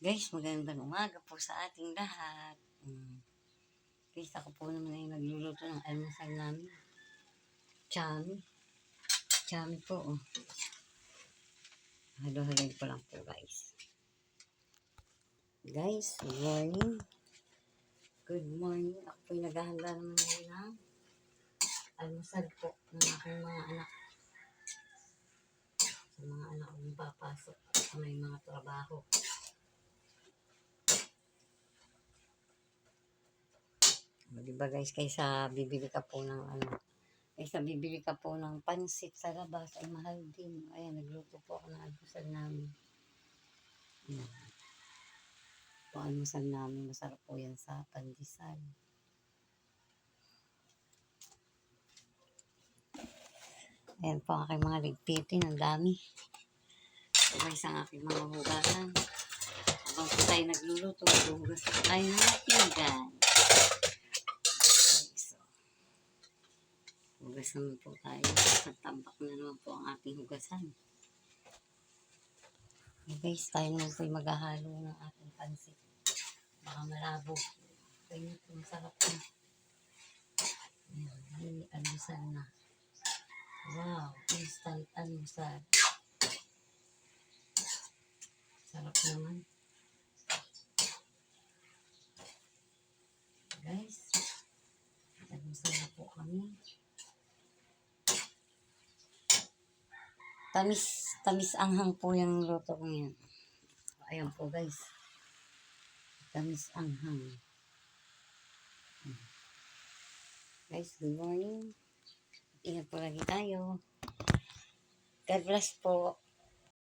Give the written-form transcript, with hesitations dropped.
Guys, magandang umaga po sa ating lahat. Guys, ako po naman ay nagluluto ng almusal namin. Chami. Chami po, oh. Halo-haloy ko lang po, guys. Guys, good morning. Good morning. Ako po ay naghahanda naman ngayon ng almusal po ng aking mga anak. Sa mga anak kong papasok at may mga trabaho. Diba guys, kaysa bibili ka po ng bibili ka po ng pansit sa labas ay mahal din. Ayan, nagluto po ako ng almusal namin. Po almusal namin, masarap po yan sa pandesal. Ayan po ang aking mga ligpitin, ang dami. So guys, ang aking mga hugasan. Habang po tayo nagluluto, hugas po tayo ng pinggan. Hugas naman po tayo. Nagtambak na naman po ang ating hugasan. Okay guys, tayo naman po maghahalo ng ating pansit. Baka malabo. Kaya ito, masarap na. Ayan, almusal na. Wow, instant almusal. Sarap naman. Guys, almusal na po kami. Tamis anghang po yung luto ko yan. Ayan po guys. Tamis anghang. Guys, good morning. Ingat po lagi tayo. God bless po.